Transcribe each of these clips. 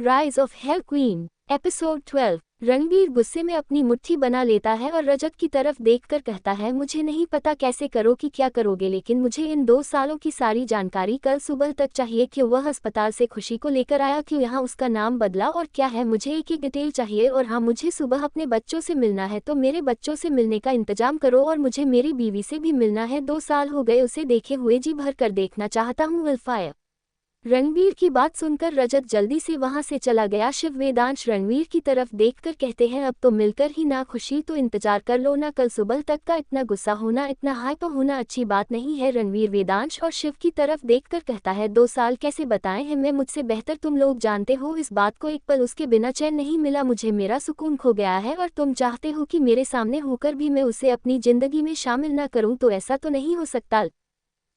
Rise of hell queen episode 12। Ranveer गुस्से में अपनी मुट्ठी बना लेता है और रजत की तरफ देखकर कहता है, मुझे नहीं पता कैसे करो कि क्या करोगे, लेकिन मुझे इन 2 सालों की सारी जानकारी कल सुबह तक चाहिए। क्यों वह अस्पताल से खुशी को लेकर आया, क्यों यहाँ उसका नाम बदला और क्या है, मुझे एक एक डिटेल चाहिए। और हाँ, मुझे सुबह अपने बच्चों से मिलना है, तो मेरे बच्चों से मिलने का इंतजाम करो। और मुझे मेरी बीवी से भी मिलना है, 2 साल हो गए उसे देखे हुए, जी भर कर देखना चाहता हूँ। विलफायर। रणवीर की बात सुनकर रजत जल्दी से वहां से चला गया। शिव वेदांश रणवीर की तरफ देखकर कहते हैं, अब तो मिलकर ही ना, खुशी तो इंतजार कर लो ना, कल सुबह तक का इतना गुस्सा होना, इतना हाइपर होना अच्छी बात नहीं है। रणवीर वेदांश और शिव की तरफ देखकर कहता है, 2 साल कैसे बताएं हैं मैं, मुझसे बेहतर तुम लोग जानते हो इस बात को। एक पल उसके बिना चैन नहीं मिला मुझे, मेरा सुकून खो गया है। और तुम चाहते हो कि मेरे सामने होकर भी मैं उसे अपनी जिंदगी में शामिल ना करूं, तो ऐसा तो नहीं हो सकता।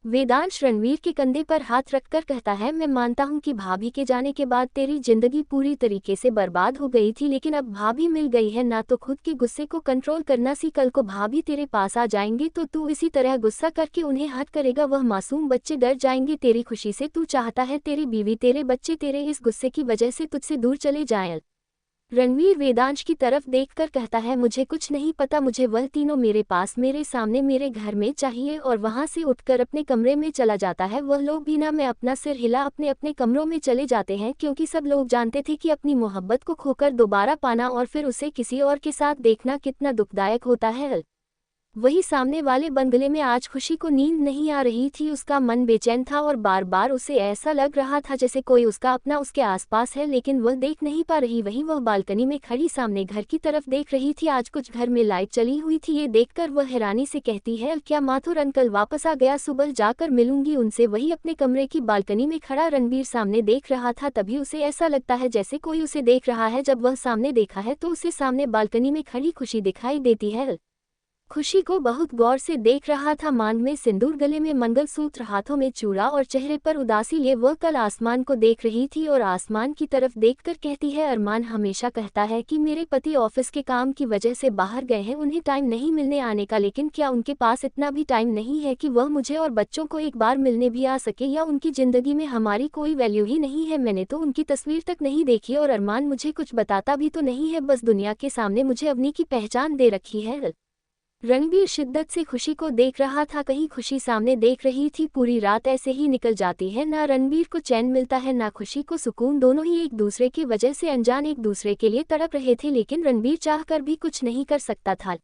वेदांश रणवीर के कंधे पर हाथ रखकर कहता है, मैं मानता हूं कि भाभी के जाने के बाद तेरी जिंदगी पूरी तरीके से बर्बाद हो गई थी, लेकिन अब भाभी मिल गई है ना, तो खुद के गुस्से को कंट्रोल करना सी। कल को भाभी तेरे पास आ जाएंगे तो तू इसी तरह गुस्सा करके उन्हें हर्ट करेगा, वह मासूम बच्चे डर जाएंगे तेरी खुशी से। तू चाहता है तेरी बीवी, तेरे बच्चे तेरे इस गुस्से की वजह से तुझसे दूर चले जाएं। रणवीर वेदांश की तरफ देखकर कहता है, मुझे कुछ नहीं पता, मुझे वह तीनों मेरे पास, मेरे सामने, मेरे घर में चाहिए। और वहां से उठकर अपने कमरे में चला जाता है। वह लोग भी ना, मैं अपना सिर हिला, अपने अपने कमरों में चले जाते हैं, क्योंकि सब लोग जानते थे कि अपनी मोहब्बत को खोकर दोबारा पाना और फिर उसे किसी और के साथ देखना कितना दुखदायक होता है। वही सामने वाले बंगले में आज खुशी को नींद नहीं आ रही थी, उसका मन बेचैन था और बार बार उसे ऐसा लग रहा था जैसे कोई उसका अपना उसके आसपास है, लेकिन वह देख नहीं पा रही। वहीं वह बालकनी में खड़ी सामने घर की तरफ देख रही थी। आज कुछ घर में लाइट चली हुई थी, ये देखकर वह हैरानी से कहती है, क्या माथुर अंकल वापस आ गया, सुबह जाकर मिलूंगी उनसे। वही अपने कमरे की बालकनी में खड़ा रणवीर सामने देख रहा था, तभी उसे ऐसा लगता है जैसे कोई उसे देख रहा है। जब वह सामने देखा है तो उसे सामने बालकनी में खड़ी खुशी दिखाई देती है। खुशी को बहुत गौर से देख रहा था, मांग में सिंदूर, गले में मंगलसूत्र, हाथों में चूड़ा और चेहरे पर उदासी लिए वह कल आसमान को देख रही थी और आसमान की तरफ देखकर कहती है, अरमान हमेशा कहता है कि मेरे पति ऑफिस के काम की वजह से बाहर गए हैं, उन्हें टाइम नहीं मिलने आने का, लेकिन क्या उनके पास इतना भी टाइम नहीं है कि वह मुझे और बच्चों को एक बार मिलने भी आ सके, या उनकी जिंदगी में हमारी कोई वैल्यू ही नहीं है। मैंने तो उनकी तस्वीर तक नहीं देखी और अरमान मुझे कुछ बताता भी तो नहीं है, बस दुनिया के सामने मुझे अवनी की पहचान दे रखी है। रणवीर शिद्दत से खुशी को देख रहा था, कहीं खुशी सामने देख रही थी। पूरी रात ऐसे ही निकल जाती है, ना रणवीर को चैन मिलता है ना खुशी को सुकून, दोनों ही एक दूसरे की वजह से अनजान एक दूसरे के लिए तड़प रहे थे, लेकिन रणवीर चाहकर भी कुछ नहीं कर सकता था।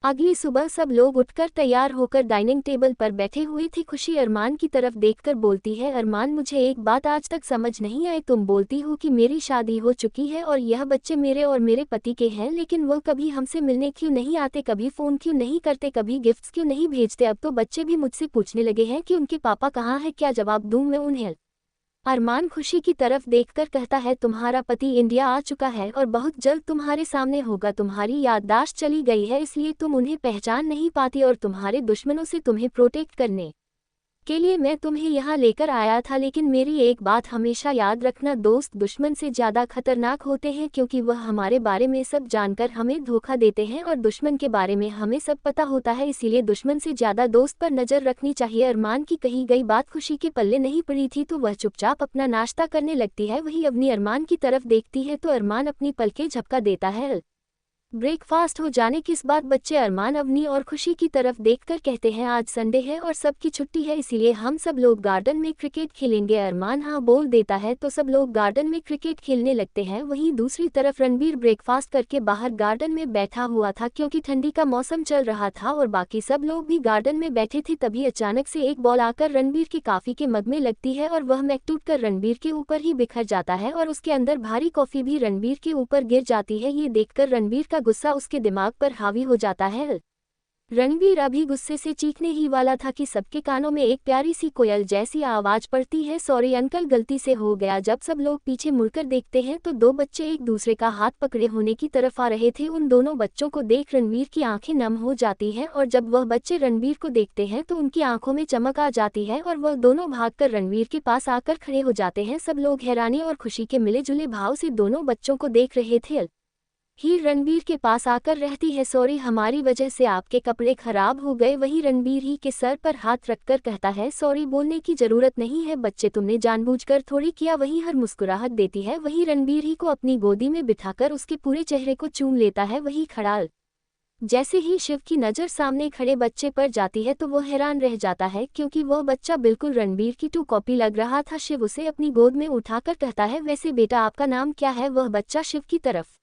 अगली सुबह सब लोग उठकर तैयार होकर डाइनिंग टेबल पर बैठे हुए थे। खुशी अरमान की तरफ देखकर बोलती है, अरमान मुझे एक बात आज तक समझ नहीं आई, तुम बोलती हो कि मेरी शादी हो चुकी है और यह बच्चे मेरे और मेरे पति के हैं, लेकिन वो कभी हमसे मिलने क्यों नहीं आते, कभी फ़ोन क्यों नहीं करते, कभी गिफ्ट्स क्यों नहीं भेजते। अब तो बच्चे भी मुझसे पूछने लगे हैं कि उनके पापा कहाँ हैं, क्या जवाब दूँ मैं उन्हें। अरमान खुशी की तरफ देखकर कहता है, तुम्हारा पति इंडिया आ चुका है और बहुत जल्द तुम्हारे सामने होगा, तुम्हारी याददाश्त चली गई है इसलिए तुम उन्हें पहचान नहीं पाती, और तुम्हारे दुश्मनों से तुम्हें प्रोटेक्ट करने के लिए मैं तुम्हें यहाँ लेकर आया था। लेकिन मेरी एक बात हमेशा याद रखना, दोस्त दुश्मन से ज़्यादा खतरनाक होते हैं, क्योंकि वह हमारे बारे में सब जानकर हमें धोखा देते हैं और दुश्मन के बारे में हमें सब पता होता है, इसीलिए दुश्मन से ज़्यादा दोस्त पर नज़र रखनी चाहिए। अरमान की कही गई बात खुशी के पल्ले नहीं पड़ी थी, तो वह चुपचाप अपना नाश्ता करने लगती है। वही अवनी अरमान की तरफ देखती है तो अरमान अपनी पलकें झपका देता है। ब्रेकफास्ट हो जाने के बाद बच्चे अरमान, अवनी और खुशी की तरफ देखकर कहते हैं, आज संडे है और सबकी छुट्टी है, इसीलिए हम सब लोग गार्डन में क्रिकेट खेलेंगे। अरमान हाँ बोल देता है तो सब लोग गार्डन में क्रिकेट खेलने लगते हैं। वहीं दूसरी तरफ रणवीर ब्रेकफास्ट करके बाहर गार्डन में बैठा हुआ था, क्योंकि ठंडी का मौसम चल रहा था और बाकी सब लोग भी गार्डन में बैठे थे। तभी अचानक से एक बॉल आकर रणवीर के कॉफी के मग में लगती है और वह मैग टूटकर रणवीर के ऊपर ही बिखर जाता है और उसके अंदर भारी कॉफी भी रणवीर के ऊपर गिर जाती है। ये देखकर रणवीर का गुस्सा उसके दिमाग पर हावी हो जाता है। रणवीर अभी गुस्से से चीखने ही वाला था कि सबके कानों में एक प्यारी सी कोयल जैसी आवाज पड़ती है, सॉरी अंकल गलती से हो गया। जब सब लोग पीछे मुड़कर देखते हैं तो 2 बच्चे एक दूसरे का हाथ पकड़े होने की तरफ आ रहे थे। उन दोनों बच्चों को देख रणवीर की आंखें नम हो जाती हैं और जब वह बच्चे रणवीर को देखते हैं तो उनकी आंखों में चमक आ जाती है और वह दोनों भागकर रणवीर के पास आकर खड़े हो जाते हैं। सब लोग हैरानी और खुशी के मिले जुले भाव से दोनों बच्चों को देख रहे थे। हीर रणबीर के पास आकर रहती है, सॉरी हमारी वजह से आपके कपड़े खराब हो गए। वही रणबीर ही के सर पर हाथ रखकर कहता है, सॉरी बोलने की जरूरत नहीं है बच्चे, तुमने जानबूझकर थोड़ी किया। वही हर मुस्कुराहट देती है। वही रणबीर ही को अपनी गोदी में बिठाकर उसके पूरे चेहरे को चूम लेता है। वही खड़ाल जैसे ही शिव की नज़र सामने खड़े बच्चे पर जाती है तो वो हैरान रह जाता है, क्योंकि वह बच्चा बिल्कुल रणबीर की टू कॉपी लग रहा था। शिव उसे अपनी गोद में उठाकर कहता है, वैसे बेटा आपका नाम क्या है? वह बच्चा शिव की तरफ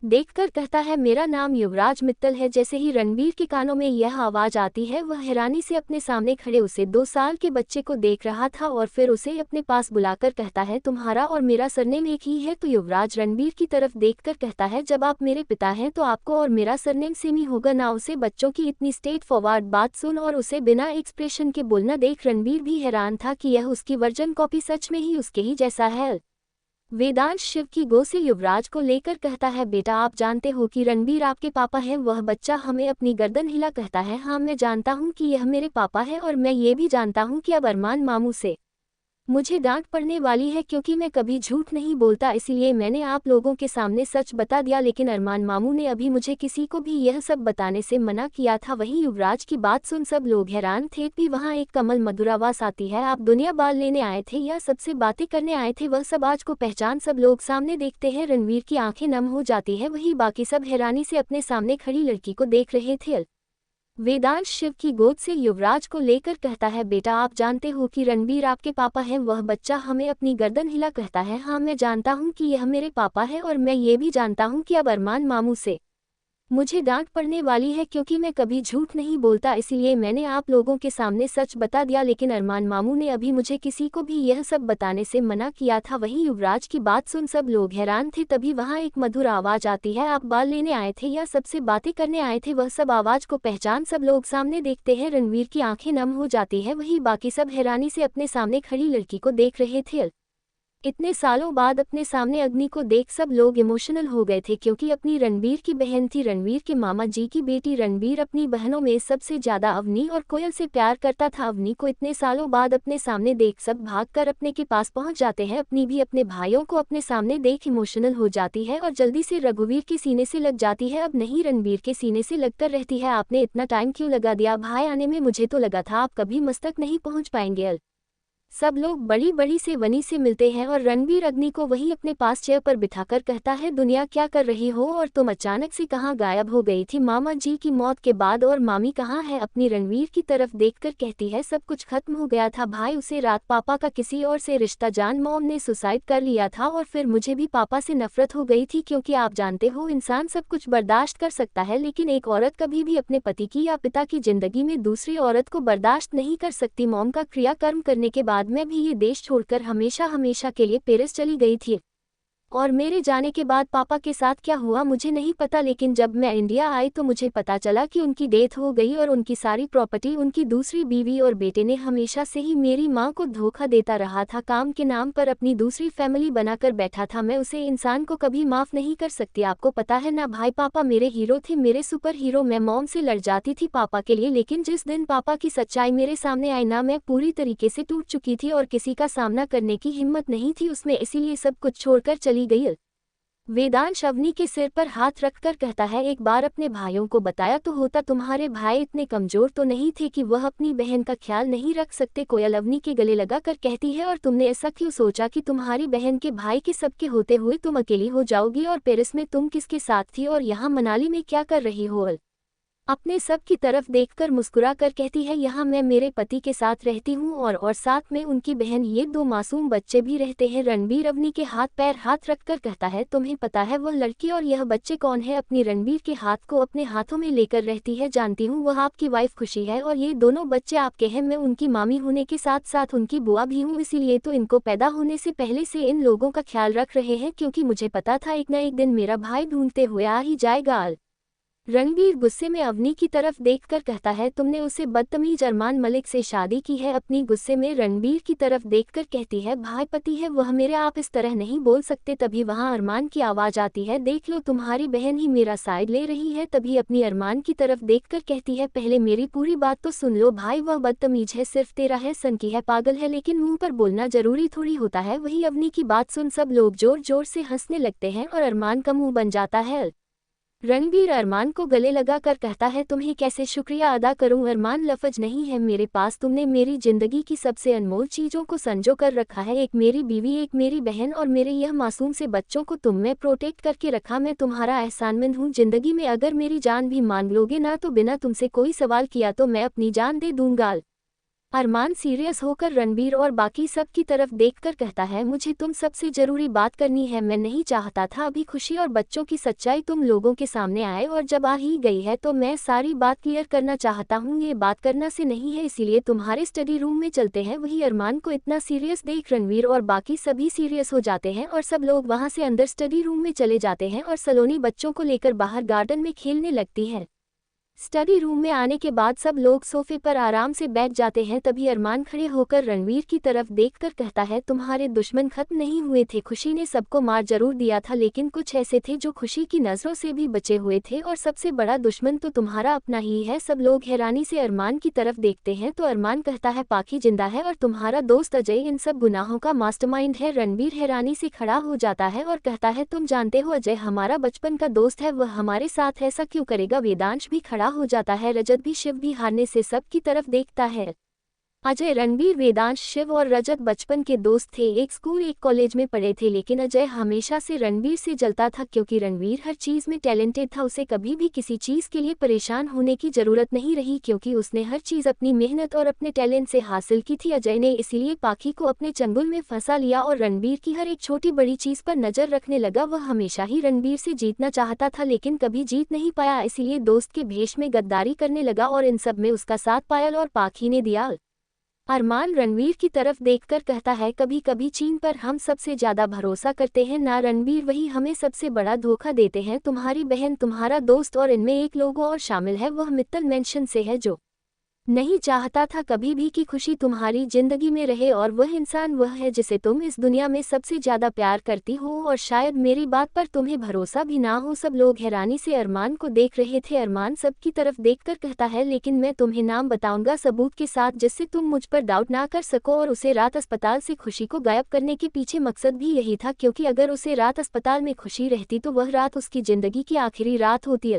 देखकर कहता है, मेरा नाम युवराज मित्तल है। जैसे ही रणबीर के कानों में यह आवाज़ आती है, वह हैरानी से अपने सामने खड़े उसे 2 साल के बच्चे को देख रहा था और फिर उसे अपने पास बुलाकर कहता है, तुम्हारा और मेरा सरनेम एक ही है? तो युवराज रणबीर की तरफ देखकर कहता है, जब आप मेरे पिता हैं तो आपको और मेरा सरनेम सेम ही होगा ना। उसे बच्चों की इतनी स्ट्रेट फॉरवर्ड बात सुन और उसे बिना एक्सप्रेशन के बोलना देख रणबीर भी हैरान था कि यह उसकी वर्जन कॉपी सच में ही उसके ही जैसा है। वेदांश शिव की गो से युवराज को लेकर कहता है, बेटा आप जानते हो कि रणबीर आपके पापा हैं? वह बच्चा हमें अपनी गर्दन हिला कहता है, हाँ मैं जानता हूँ कि यह मेरे पापा है और मैं ये भी जानता हूँ कि अब अरमान मामू से मुझे डांट पड़ने वाली है, क्योंकि मैं कभी झूठ नहीं बोलता, इसलिए मैंने आप लोगों के सामने सच बता दिया। लेकिन अरमान मामू ने अभी मुझे किसी को भी यह सब बताने से मना किया था। वहीं युवराज की बात सुन सब लोग हैरान थे। भी वहाँ एक कमल मधुर आवाज आती है, आप दुनिया बाल लेने आए थे या सबसे बातें करने आए थे? वह सब आज को पहचान सब लोग सामने देखते हैं। रणवीर की आंखें नम हो जाती है। वही बाकी सब हैरानी से अपने सामने खड़ी लड़की को देख रहे थे। वेदांश शिव की गोद से युवराज को लेकर कहता है, बेटा आप जानते हो कि रणबीर आपके पापा हैं? वह बच्चा हमें अपनी गर्दन हिला कहता है, हाँ मैं जानता हूँ कि यह मेरे पापा है और मैं ये भी जानता हूँ कि अब अरमान मामू से मुझे डांट पड़ने वाली है, क्योंकि मैं कभी झूठ नहीं बोलता, इसलिए मैंने आप लोगों के सामने सच बता दिया। लेकिन अरमान मामू ने अभी मुझे किसी को भी यह सब बताने से मना किया था। वहीं युवराज की बात सुन सब लोग हैरान थे। तभी वहाँ एक मधुर आवाज आती है, आप बाल लेने आए थे या सबसे बातें करने आए थे? वह सब आवाज को पहचान सब लोग सामने देखते हैं। रणवीर की आंखें नम हो जाती है। वही बाकी सब हैरानी से अपने सामने खड़ी लड़की को देख रहे थे। इतने सालों बाद अपने सामने अग्नि को देख सब लोग इमोशनल हो गए थे, क्योंकि अपनी रणबीर की बहन थी, रणबीर के मामा जी की बेटी। रणबीर अपनी बहनों में सबसे ज्यादा अवनी और कोयल से प्यार करता था। अवनी को इतने सालों बाद अपने सामने देख सब भागकर अपने के पास पहुंच जाते हैं। अपनी भी अपने भाइयों को अपने सामने देख इमोशनल हो जाती है और जल्दी से रघुवीर के सीने से लग जाती है। अब नहीं, रणबीर के सीने से लगकर रहती है। आपने इतना टाइम क्यों लगा दिया भाई आने में? मुझे तो लगा था आप कभी मस्तक नहीं पहुंच पाएंगे। सब लोग बड़ी बड़ी से वनी से मिलते हैं और रणबीर अग्नि को वही अपने पास चेयर पर बिठाकर कहता है, दुनिया क्या कर रही हो और तुम अचानक से कहाँ गायब हो गई थी मामा जी की मौत के बाद? और मामी कहाँ है? अपनी रणबीर की तरफ देखकर कहती है, सब कुछ खत्म हो गया था भाई। उसे रात पापा का किसी और से रिश्ता जान मॉम ने सुसाइड कर लिया था और फिर मुझे भी पापा से नफरत हो गई थी, क्योंकि आप जानते हो इंसान सब कुछ बर्दाश्त कर सकता है, लेकिन एक औरत कभी भी अपने पति की या पिता की जिंदगी में दूसरी औरत को बर्दाश्त नहीं कर सकती। मॉम का क्रियाकर्म करने के बाद मैं भी ये देश छोड़कर हमेशा हमेशा के लिए पेरिस चली गई थी, और मेरे जाने के बाद पापा के साथ क्या हुआ मुझे नहीं पता, लेकिन जब मैं इंडिया आई तो मुझे पता चला कि उनकी डेथ हो गई और उनकी सारी प्रॉपर्टी उनकी दूसरी बीवी और बेटे ने हमेशा से ही मेरी माँ को धोखा देता रहा था। काम के नाम पर अपनी दूसरी फैमिली बनाकर बैठा था। मैं उसे इंसान को कभी माफ़ नहीं कर सकती, आपको पता है ना भाई? पापा मेरे हीरो थे, मेरे सुपर हीरो। मैं मॉम से लड़ जाती थी पापा के लिए, लेकिन जिस दिन पापा की सच्चाई मेरे सामने आई ना, मैं पूरी तरीके से टूट चुकी थी और किसी का सामना करने की हिम्मत नहीं थी उसमें, इसीलिए सब कुछ छोड़कर चली गई। वेदांश अवनी के सिर पर हाथ रखकर कहता है, एक बार अपने भाइयों को बताया तो होता, तुम्हारे भाई इतने कमजोर तो नहीं थे कि वह अपनी बहन का ख्याल नहीं रख सकते? कोयल अवनी के गले लगा कर कहती है, और तुमने ऐसा क्यों सोचा कि तुम्हारी बहन के भाई के सबके होते हुए तुम अकेली हो जाओगी? और पेरिस में तुम किसके साथ थी और यहाँ मनाली में क्या कर रही हो? अपने सब की तरफ देखकर मुस्कुरा कर कहती है, यहाँ मैं मेरे पति के साथ रहती हूँ और साथ में उनकी बहन, ये 2 मासूम बच्चे भी रहते हैं। रणबीर अवनी के हाथ रखकर कहता है, तुम्हें पता है वह लड़की और यह बच्चे कौन है? अपनी रणबीर के हाथ को अपने हाथों में लेकर रहती है, जानती हूँ वह आपकी वाइफ खुशी है और ये दोनों बच्चे आपके हैं। मैं उनकी मामी होने के साथ साथ उनकी बुआ भी हूँ, इसीलिए तो इनको पैदा होने से पहले से इन लोगों का ख्याल रख रहे हैं, क्योंकि मुझे पता था एक न एक दिन मेरा भाई ढूंढते हुए आ ही जाएगा। रणबीर गुस्से में अवनी की तरफ देखकर कहता है, तुमने उसे बदतमीज अरमान मलिक से शादी की है। अपनी गुस्से में रणबीर की तरफ देखकर कहती है, भाई पति है वह मेरे, आप इस तरह नहीं बोल सकते। तभी वहां अरमान की आवाज आती है, देख लो तुम्हारी बहन ही मेरा साइड ले रही है। तभी अपनी अरमान की तरफ देखकर कहती है, पहले मेरी पूरी बात तो सुन लो भाई, वह बदतमीज है, सिर्फ तेरा है, सन की है, पागल है, लेकिन मुंह पर बोलना जरूरी थोड़ी होता है। वही अवनी की बात सुन सब लोग जोर जोर से हंसने लगते हैं और अरमान का मुंह बन जाता है। रणबीर अरमान को गले लगा कर कहता है, तुम्हें कैसे शुक्रिया अदा करूं अरमान, लफ्ज नहीं है मेरे पास। तुमने मेरी जिंदगी की सबसे अनमोल चीजों को संजो कर रखा है, एक मेरी बीवी, एक मेरी बहन और मेरे यह मासूम से बच्चों को तुमने प्रोटेक्ट करके रखा। मैं तुम्हारा एहसानमंद हूँ। जिंदगी में अगर मेरी जान भी मांग लोगे ना तो बिना तुमसे कोई सवाल किया तो मैं अपनी जान दे दूंगा। अरमान सीरियस होकर रणबीर और बाकी सब की तरफ देखकर कहता है, मुझे तुम सबसे जरूरी बात करनी है। मैं नहीं चाहता था अभी खुशी और बच्चों की सच्चाई तुम लोगों के सामने आए, और जब आ ही गई है तो मैं सारी बात क्लियर करना चाहता हूँ। ये बात करना से नहीं है, इसीलिए तुम्हारे स्टडी रूम में चलते हैं। वही अरमान को इतना सीरियस देख रणबीर और बाकी सभी सीरियस हो जाते हैं और सब लोग वहाँ से अंदर स्टडी रूम में चले जाते हैं और सलोनी बच्चों को लेकर बाहर गार्डन में खेलने लगती है। स्टडी रूम में आने के बाद सब लोग सोफे पर आराम से बैठ जाते हैं। तभी अरमान खड़े होकर रणवीर की तरफ देखकर कहता है, तुम्हारे दुश्मन खत्म नहीं हुए थे। खुशी ने सबको मार जरूर दिया था, लेकिन कुछ ऐसे थे जो खुशी की नजरों से भी बचे हुए थे, और सबसे बड़ा दुश्मन तो तुम्हारा अपना ही है। सब लोग हैरानी से अरमान की तरफ देखते हैं तो अरमान कहता है, पाखी जिंदा है और तुम्हारा दोस्त अजय इन सब गुनाहों का मास्टरमाइंड है। रणवीर हैरानी से खड़ा हो जाता है और कहता है, तुम जानते हो अजय हमारा बचपन का दोस्त है, वह हमारे साथ ऐसा क्यों करेगा। वेदांश भी खड़ा हो जाता है, रजत भी। शिव भी हारने से सब की तरफ देखता है। अजय, रणबीर, वेदांश, शिव और रजत बचपन के दोस्त थे, एक स्कूल एक कॉलेज में पढ़े थे, लेकिन अजय हमेशा से रणबीर से जलता था क्योंकि रणबीर हर चीज में टैलेंटेड था। उसे कभी भी किसी चीज के लिए परेशान होने की जरूरत नहीं रही क्योंकि उसने हर चीज अपनी मेहनत और अपने टैलेंट से हासिल की थी। अजय ने इसीलिए पाखी को अपने चंगुल में फंसा लिया और रणबीर की हर एक छोटी बड़ी चीज पर नजर रखने लगा। वह हमेशा ही रणबीर से जीतना चाहता था लेकिन कभी जीत नहीं पाया, इसीलिए दोस्त के भेष में गद्दारी करने लगा और इन सब में उसका साथ पायल और पाखी ने दिया। अरमान रणवीर की तरफ देखकर कहता है, कभी कभी चीन पर हम सबसे ज्यादा भरोसा करते हैं ना रणवीर, वही हमें सबसे बड़ा धोखा देते हैं। तुम्हारी बहन, तुम्हारा दोस्त और इनमें एक लोगों और शामिल है, वह मित्तल मेंशन से है जो नहीं चाहता था कभी भी कि खुशी तुम्हारी जिंदगी में रहे, और वह इंसान वह है जिसे तुम इस दुनिया में सबसे ज्यादा प्यार करती हो, और शायद मेरी बात पर तुम्हें भरोसा भी ना हो। सब लोग हैरानी से अरमान को देख रहे थे। अरमान सबकी तरफ देखकर कहता है, लेकिन मैं तुम्हें नाम बताऊंगा सबूत के साथ जिससे तुम मुझ पर डाउट ना कर सको। और उसे रात अस्पताल से खुशी को गायब करने के पीछे मकसद भी यही था, क्योंकि अगर उसे रात अस्पताल में खुशी रहती तो वह रात उसकी जिंदगी की आखिरी रात होती।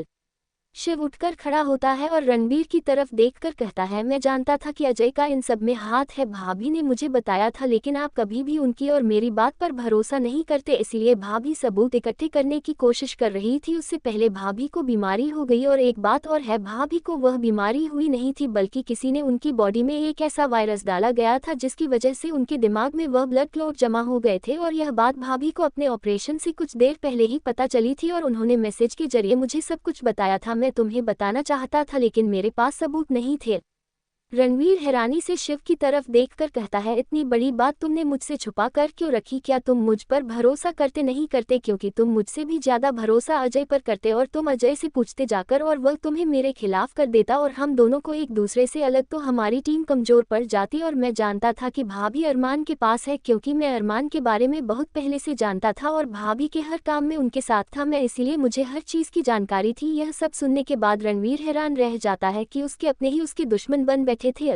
शिव उठकर खड़ा होता है और रणबीर की तरफ देखकर कहता है, मैं जानता था कि अजय का इन सब में हाथ है, भाभी ने मुझे बताया था, लेकिन आप कभी भी उनकी और मेरी बात पर भरोसा नहीं करते, इसलिए भाभी सबूत इकट्ठे करने की कोशिश कर रही थी। उससे पहले भाभी को बीमारी हो गई, और एक बात और है, भाभी को वह बीमारी हुई नहीं थी बल्कि किसी ने उनकी बॉडी में एक ऐसा वायरस डाला गया था जिसकी वजह से उनके दिमाग में वह ब्लड क्लॉट जमा हो गए थे। और यह बात भाभी को अपने ऑपरेशन से कुछ देर पहले ही पता चली थी और उन्होंने मैसेज के जरिए मुझे सब कुछ बताया था। मैं तुम्हें बताना चाहता था लेकिन मेरे पास सबूत नहीं थे। रणवीर हैरानी से शिव की तरफ देखकर कहता है, इतनी बड़ी बात तुमने मुझसे छुपा कर क्यों रखी? क्या तुम मुझ पर भरोसा करते नहीं करते? क्योंकि तुम मुझसे भी ज्यादा भरोसा अजय पर करते, और तुम अजय से पूछते जाकर और वह तुम्हें मेरे खिलाफ कर देता और हम दोनों को एक दूसरे से अलग, तो हमारी टीम कमजोर पड़ जाती। और मैं जानता था कि भाभी अरमान के पास है क्योंकि मैं अरमान के बारे में बहुत पहले से जानता था और भाभी के हर काम में उनके साथ था मैं, इसीलिए मुझे हर चीज की जानकारी थी। यह सब सुनने के बाद रणवीर हैरान रह जाता है कि उसके अपने ही उसके दुश्मन बन बैठे थे।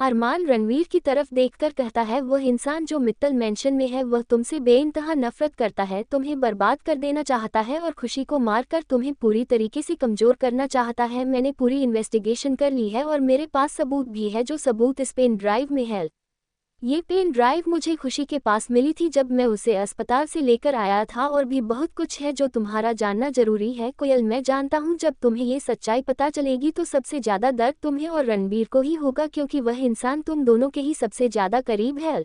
अरमान रणवीर की तरफ देखकर कहता है, वह इंसान जो मित्तल मेंशन में है वह तुमसे बेइंतहा नफरत करता है, तुम्हें बर्बाद कर देना चाहता है और खुशी को मारकर तुम्हें पूरी तरीके से कमजोर करना चाहता है। मैंने पूरी इन्वेस्टिगेशन कर ली है और मेरे पास सबूत भी है, जो सबूत इस पेन ड्राइव में है। ये पेन ड्राइव मुझे खुशी के पास मिली थी जब मैं उसे अस्पताल से लेकर आया था, और भी बहुत कुछ है जो तुम्हारा जानना जरूरी है। कोयल, मैं जानता हूँ जब तुम्हें ये सच्चाई पता चलेगी तो सबसे ज्यादा दर्द तुम्हें और रणबीर को ही होगा, क्योंकि वह इंसान तुम दोनों के ही सबसे ज्यादा करीब है।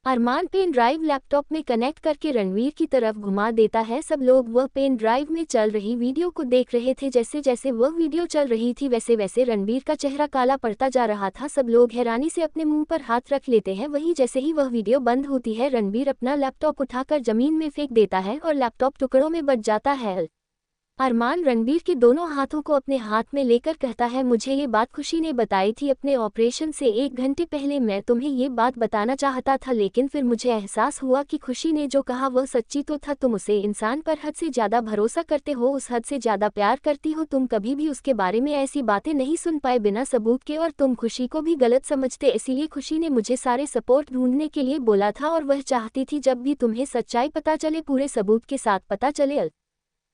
अरमान पेन ड्राइव लैपटॉप में कनेक्ट करके रणवीर की तरफ घुमा देता है। सब लोग वह पेन ड्राइव में चल रही वीडियो को देख रहे थे। जैसे जैसे वह वीडियो चल रही थी वैसे वैसे रणबीर का चेहरा काला पड़ता जा रहा था। सब लोग हैरानी से अपने मुंह पर हाथ रख लेते हैं। वहीं जैसे ही वह वीडियो बंद होती है रणबीर अपना लैपटॉप उठाकर जमीन में फेंक देता है और लैपटॉप टुकड़ों में बच जाता है। अरमान रणबीर के दोनों हाथों को अपने हाथ में लेकर कहता है, मुझे ये बात खुशी ने बताई थी अपने ऑपरेशन से 1 घंटे पहले। मैं तुम्हें ये बात बताना चाहता था, लेकिन फिर मुझे एहसास हुआ कि खुशी ने जो कहा वह सच्ची तो था। तुम उसे इंसान पर हद से ज़्यादा भरोसा करते हो, उस हद से ज़्यादा प्यार करती हो। तुम कभी भी उसके बारे में ऐसी बातें नहीं सुन पाए बिना सबूत के, और तुम खुशी को भी गलत समझते। इसीलिए खुशी ने मुझे सारे सपोर्ट ढूंढने के लिए बोला था, और वह चाहती थी जब भी तुम्हें सच्चाई पता चले, पूरे सबूत के साथ पता चले।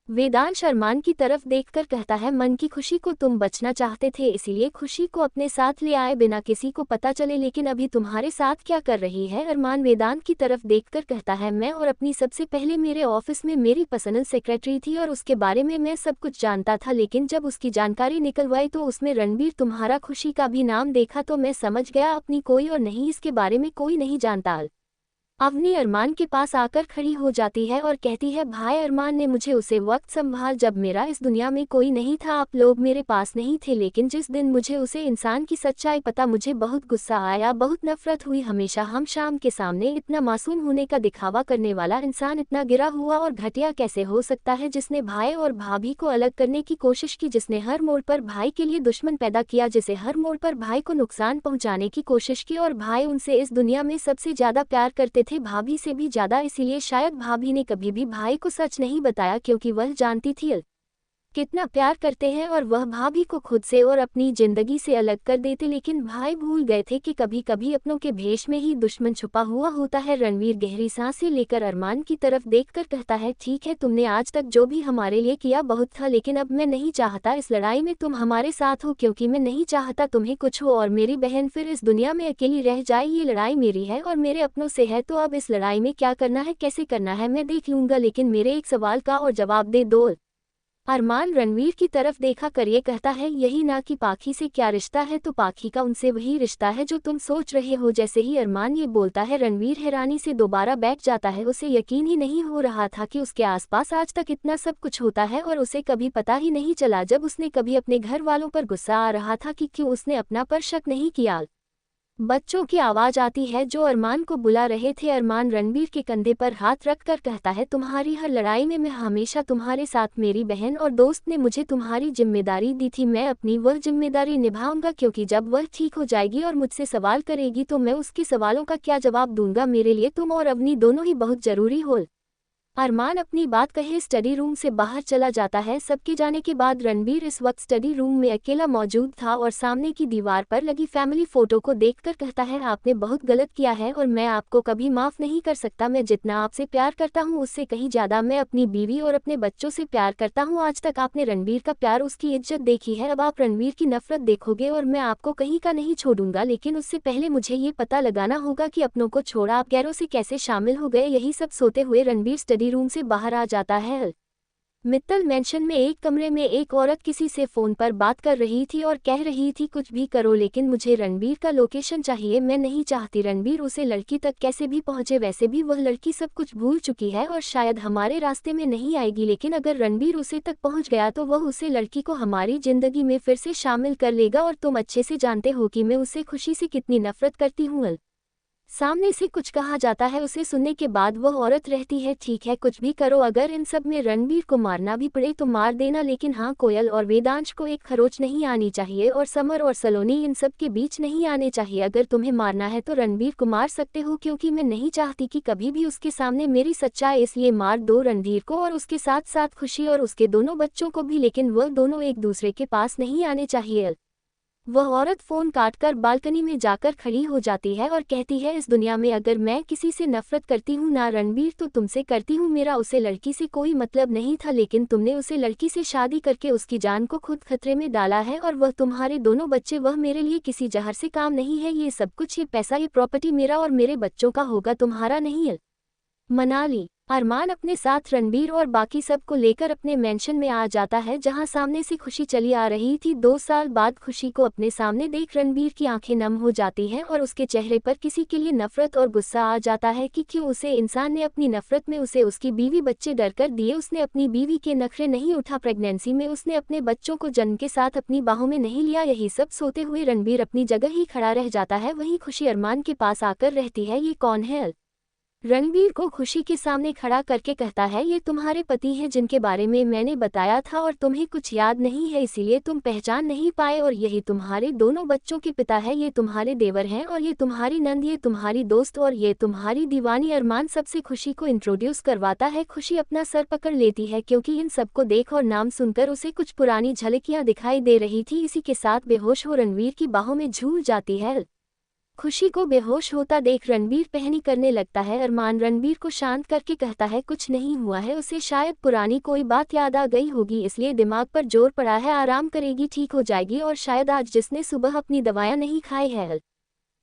वेदांश अरमान की तरफ देखकर कहता है, मन की खुशी को तुम बचना चाहते थे, इसीलिए खुशी को अपने साथ ले आए बिना किसी को पता चले। लेकिन अभी तुम्हारे साथ क्या कर रही है? अरमान वेदांत की तरफ देखकर कहता है, मैं और अपनी सबसे पहले मेरे ऑफिस में मेरी पर्सनल सेक्रेटरी थी और उसके बारे में मैं सब कुछ जानता था। लेकिन जब उसकी जानकारी निकलवाई तो उसमें रणबीर तुम्हारा खुशी का भी नाम देखा तो मैं समझ गया अपनी कोई और नहीं, इसके बारे में कोई नहीं जानता। अवनी अरमान के पास आकर खड़ी हो जाती है और कहती है, भाई अरमान ने मुझे उसे वक्त संभाल जब मेरा इस दुनिया में कोई नहीं था, आप लोग मेरे पास नहीं थे। लेकिन जिस दिन मुझे उसे इंसान की सच्चाई पता, मुझे बहुत गुस्सा आया, बहुत नफरत हुई। हमेशा हम शाम के सामने इतना मासूम होने का दिखावा करने वाला इंसान इतना गिरा हुआ और घटिया कैसे हो सकता है, जिसने भाई और भाभी को अलग करने की कोशिश की, जिसने हर मोड़ पर भाई के लिए दुश्मन पैदा किया, जिसे हर मोड़ पर भाई को नुकसान पहुंचाने की कोशिश की। और भाई उनसे इस दुनिया में सबसे ज्यादा प्यार करते थे, भाभी से भी ज्यादा। इसीलिए शायद भाभी ने कभी भी भाई को सच नहीं बताया, क्योंकि वह जानती थी कितना प्यार करते हैं और वह भाभी को खुद से और अपनी जिंदगी से अलग कर देते। लेकिन भाई भूल गए थे कि कभी कभी अपनों के भेष में ही दुश्मन छुपा हुआ होता है। रणवीर गहरी सांसें लेकर अरमान की तरफ देखकर कहता है, ठीक है, तुमने आज तक जो भी हमारे लिए किया बहुत था, लेकिन अब मैं नहीं चाहता इस लड़ाई में तुम हमारे साथ हो, क्योंकि मैं नहीं चाहता तुम्हें कुछ हो और मेरी बहन फिर इस दुनिया में अकेली रह जाए। ये लड़ाई मेरी है और मेरे अपनों से है, तो अब इस लड़ाई में क्या करना है, कैसे करना है, मैं देख लूंगा, लेकिन मेरे एक सवाल का और जवाब दे दो। अरमान रणवीर की तरफ देखा कर ये कहता है, यही ना कि पाखी से क्या रिश्ता है, तो पाखी का उनसे वही रिश्ता है जो तुम सोच रहे हो। जैसे ही अरमान ये बोलता है, रणवीर हैरानी से दोबारा बैठ जाता है। उसे यकीन ही नहीं हो रहा था कि उसके आसपास आज तक इतना सब कुछ होता है और उसे कभी पता ही नहीं चला। जब उसने कभी अपने घर वालों पर गुस्सा आ रहा था कि क्यों उसने अपना पर शक नहीं किया। बच्चों की आवाज आती है जो अरमान को बुला रहे थे। अरमान रणबीर के कंधे पर हाथ रखकर कहता है, तुम्हारी हर लड़ाई में मैं हमेशा तुम्हारे साथ, मेरी बहन और दोस्त ने मुझे तुम्हारी जिम्मेदारी दी थी, मैं अपनी वह जिम्मेदारी निभाऊंगा, क्योंकि जब वह ठीक हो जाएगी और मुझसे सवाल करेगी तो मैं उसके सवालों का क्या जवाब दूंगा। मेरे लिए तुम और अवनी दोनों ही बहुत जरूरी हो। अरमान अपनी बात कहे स्टडी रूम से बाहर चला जाता है। सबके जाने के बाद रणबीर इस वक्त स्टडी रूम में अकेला मौजूद था और सामने की दीवार पर लगी फैमिली फोटो को देखकर कहता है, आपने बहुत गलत किया है और मैं आपको कभी माफ नहीं कर सकता। मैं जितना आपसे प्यार करता हूँ उससे कहीं ज्यादा मैं अपनी बीवी और अपने बच्चों से प्यार करता हूँ। आज तक आपने रणबीर का प्यार, उसकी इज्जत देखी है, अब आप रणबीर की नफरत देखोगे और मैं आपको कहीं का नहीं छोड़ूंगा। लेकिन उससे पहले मुझे ये पता लगाना होगा कि अपनों को छोड़ा आप गैरों से कैसे शामिल हो गए। यही सब सोते हुए रणबीर स्टडी रूम से बाहर आ जाता है। मित्तल मेंशन में एक कमरे में एक औरत किसी से फोन पर बात कर रही थी और कह रही थी, कुछ भी करो लेकिन मुझे रणबीर का लोकेशन चाहिए, मैं नहीं चाहती रणबीर उसे लड़की तक कैसे भी पहुंचे। वैसे भी वह लड़की सब कुछ भूल चुकी है और शायद हमारे रास्ते में नहीं आएगी, लेकिन अगर रणबीर उसे तक पहुंच गया तो वह उसे लड़की को हमारी जिंदगी में फिर से शामिल कर लेगा। और तुम अच्छे से जानते हो कि मैं उसे खुशी से कितनी नफरत करती हूँ। सामने से कुछ कहा जाता है। उसे सुनने के बाद वह औरत रहती है, ठीक है, कुछ भी करो, अगर इन सब में रणबीर को मारना भी पड़े तो मार देना, लेकिन हाँ, कोयल और वेदांश को एक खरोच नहीं आनी चाहिए और समर और सलोनी इन सब के बीच नहीं आने चाहिए। अगर तुम्हें मारना है तो रणबीर को मार सकते हो, क्योंकि मैं नहीं चाहती कि कभी भी उसके सामने मेरी सच्चाई, इसलिए मार दो रणबीर को और उसके साथ साथ खुशी और उसके दोनों बच्चों को भी, लेकिन वह दोनों एक दूसरे के पास नहीं आने चाहिए। वह औरत फोन काटकर बालकनी में जाकर खड़ी हो जाती है और कहती है, इस दुनिया में अगर मैं किसी से नफरत करती हूँ ना रणबीर तो तुमसे करती हूँ। मेरा उसे लड़की से कोई मतलब नहीं था, लेकिन तुमने उसे लड़की से शादी करके उसकी जान को खुद खतरे में डाला है, और वह तुम्हारे दोनों बच्चे, वह मेरे लिए किसी जहर से काम नहीं है। ये सब कुछ, ये पैसा, ये प्रॉपर्टी मेरा और मेरे बच्चों का होगा, तुम्हारा नहीं है। मनाली। अरमान अपने साथ रणबीर और बाकी सब को लेकर अपने मेंशन में आ जाता है, जहां सामने से खुशी चली आ रही थी। 2 साल बाद खुशी को अपने सामने देख रणबीर की आंखें नम हो जाती हैं और उसके चेहरे पर किसी के लिए नफरत और गुस्सा आ जाता है कि क्यों उसे इंसान ने अपनी नफरत में उसे उसकी बीवी बच्चे डर कर दिए। उसने अपनी बीवी के नखरे नहीं उठा, प्रेगनेंसी में उसने अपने बच्चों को जन्म के साथ अपनी बाहों में नहीं लिया। यही सब सोते हुए रणबीर अपनी जगह ही खड़ा रह जाता है। वहीं खुशी अरमान के पास आकर रहती है, ये कौन है? रणबीर को खुशी के सामने खड़ा करके कहता है, ये तुम्हारे पति हैं जिनके बारे में मैंने बताया था और तुम्हें कुछ याद नहीं है इसीलिए तुम पहचान नहीं पाए, और यही तुम्हारे दोनों बच्चों के पिता है, ये तुम्हारे देवर हैं और ये तुम्हारी नंद, ये तुम्हारी दोस्त और ये तुम्हारी दीवानी। अरमान सबसे खुशी को इंट्रोड्यूस करवाता है। खुशी अपना सर पकड़ लेती है क्योंकि इन सबको देख और नाम सुनकर उसे कुछ पुरानी झलकियां दिखाई दे रही थी। इसी के साथ बेहोश हो रणबीर की बाहों में झूल जाती है। खुशी को बेहोश होता देख रणबीर पहनी करने लगता है। अरमान रणबीर को शांत करके कहता है, कुछ नहीं हुआ है, उसे शायद पुरानी कोई बात याद आ गई होगी इसलिए दिमाग पर जोर पड़ा है, आराम करेगी, ठीक हो जाएगी, और शायद आज जिसने सुबह अपनी दवाइयां नहीं खाई है।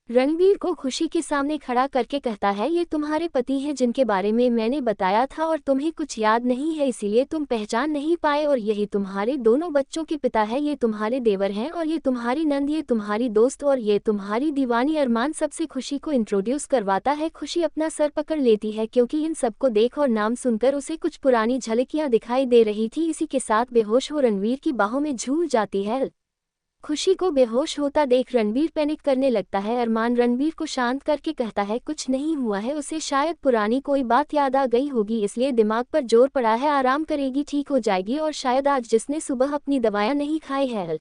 रणबीर को खुशी के सामने खड़ा करके कहता है, ये तुम्हारे पति हैं जिनके बारे में मैंने बताया था और तुम्हें कुछ याद नहीं है इसीलिए तुम पहचान नहीं पाए, और यही तुम्हारे दोनों बच्चों के पिता है, ये तुम्हारे देवर हैं और ये तुम्हारी नंद, ये तुम्हारी दोस्त और ये तुम्हारी दीवानी। अरमान सबसे खुशी को इंट्रोड्यूस करवाता है। खुशी अपना सर पकड़ लेती है क्योंकि इन सबको देख और नाम सुनकर उसे कुछ पुरानी झलकियां दिखाई दे रही थी। इसी के साथ बेहोश हो रणबीर की बाहों में झूल जाती है। खुशी को बेहोश होता देख रणबीर पैनिक करने लगता है। अरमान रणबीर को शांत करके कहता है, कुछ नहीं हुआ है, उसे शायद पुरानी कोई बात याद आ गई होगी इसलिए दिमाग पर जोर पड़ा है, आराम करेगी, ठीक हो जाएगी, और शायद आज जिसने सुबह अपनी दवाइयां नहीं खाई है।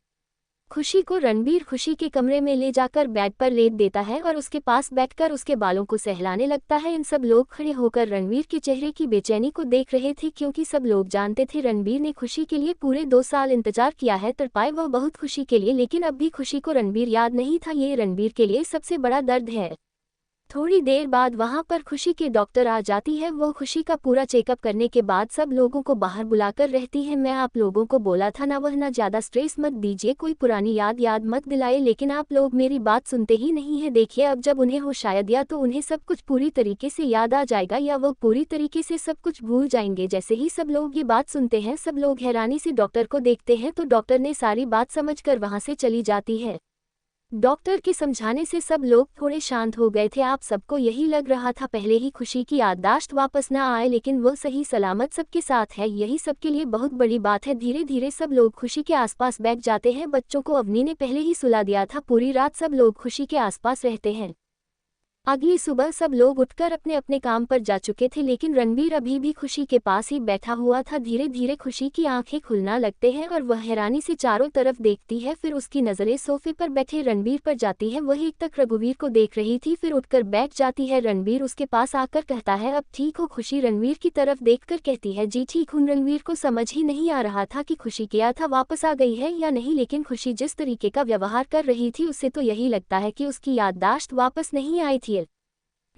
खुशी को रणबीर खुशी के कमरे में ले जाकर बेड पर लेट देता है और उसके पास बैठकर उसके बालों को सहलाने लगता है। इन सब लोग खड़े होकर रणबीर के चेहरे की बेचैनी को देख रहे थे क्योंकि सब लोग जानते थे रणबीर ने खुशी के लिए पूरे 2 साल इंतजार किया है। तड़पाए वह बहुत खुशी के लिए, लेकिन अब भी खुशी को रणबीर याद नहीं था। ये रणबीर के लिए सबसे बड़ा दर्द है। थोड़ी देर बाद वहां पर खुशी के डॉक्टर आ जाती है। वो खुशी का पूरा चेकअप करने के बाद सब लोगों को बाहर बुलाकर रहती है, मैं आप लोगों को बोला था ना, वह ना ज्यादा स्ट्रेस मत दीजिए, कोई पुरानी याद मत दिलाए, लेकिन आप लोग मेरी बात सुनते ही नहीं है। देखिए अब जब उन्हें हो शायद या तो उन्हें सब कुछ पूरी तरीके से याद आ जाएगा या वो पूरी तरीके से सब कुछ भूल जाएंगे। जैसे ही सब लोग ये बात सुनते हैं सब लोग हैरानी से डॉक्टर को देखते हैं तो डॉक्टर ने सारी बात समझकर वहां से चली जाती है। डॉक्टर के समझाने से सब लोग थोड़े शांत हो गए थे। आप सबको यही लग रहा था पहले ही खुशी की याददाश्त वापस न आए, लेकिन वह सही सलामत सबके साथ है, यही सबके लिए बहुत बड़ी बात है। धीरे धीरे सब लोग खुशी के आसपास बैठ जाते हैं। बच्चों को अवनी ने पहले ही सुला दिया था। पूरी रात सब लोग खुशी के आसपास रहते हैं। अगली सुबह सब लोग उठकर अपने अपने काम पर जा चुके थे, लेकिन रणबीर अभी भी खुशी के पास ही बैठा हुआ था। धीरे धीरे खुशी की आंखें खुलना लगते हैं और वह हैरानी से चारों तरफ देखती है। फिर उसकी नजरें सोफे पर बैठे रणबीर पर जाती है। वह एक तक रघुवीर को देख रही थी, फिर उठकर बैठ जाती है। रणबीर उसके पास आकर कहता है, अब ठीक हो? खुशी रणबीर की तरफ देखकर कहती है, जी ठीक हूँ। रणबीर को समझ ही नहीं आ रहा था कि खुशी क्या था, वापस आ गई है या नहीं, लेकिन खुशी जिस तरीके का व्यवहार कर रही थी उससे तो यही लगता है कि उसकी याददाश्त वापस नहीं आई थी।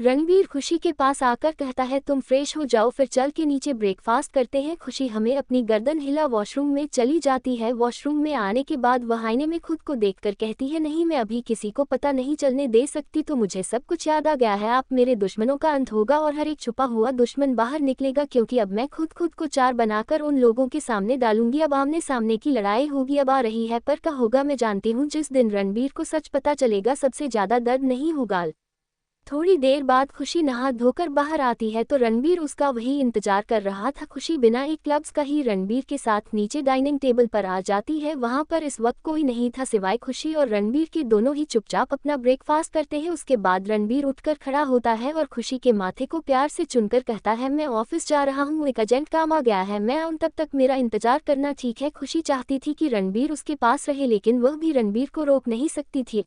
रणबीर खुशी के पास आकर कहता है, तुम फ्रेश हो जाओ, फिर चल के नीचे ब्रेकफास्ट करते हैं। खुशी हमें अपनी गर्दन हिला वॉशरूम में चली जाती है। वॉशरूम में आने के बाद वह आईने में खुद को देखकर कहती है, नहीं मैं अभी किसी को पता नहीं चलने दे सकती, तो मुझे सब कुछ याद आ गया है। आप मेरे दुश्मनों का अंत होगा और हर एक छुपा हुआ दुश्मन बाहर निकलेगा, क्योंकि अब मैं खुद को चार बनाकर उन लोगों के सामने डालूंगी। अब आमने सामने की लड़ाई होगी, अब आ रही है, पर क्या होगा मैं जानती हूँ। जिस दिन रणबीर को सच पता चलेगा सबसे ज्यादा दर्द नहीं होगा। थोड़ी देर बाद खुशी नहा धोकर बाहर आती है तो रणबीर उसका वही इंतजार कर रहा था। खुशी बिना एक ग्लव्स का ही रणबीर के साथ नीचे डाइनिंग टेबल पर आ जाती है। वहां पर इस वक्त कोई नहीं था सिवाय खुशी और रणबीर के। दोनों ही चुपचाप अपना ब्रेकफास्ट करते हैं। उसके बाद रणबीर उठकर खड़ा होता है और खुशी के माथे को प्यार से चुनकर कहता है, मैं ऑफिस जा रहा हूँ, एक अर्जेंट काम आ गया है, मैं आऊं तब तक मेरा इंतजार करना, ठीक है? खुशी चाहती थी कि रणबीर उसके पास रहे, लेकिन वह भी रणबीर को रोक नहीं सकती थी।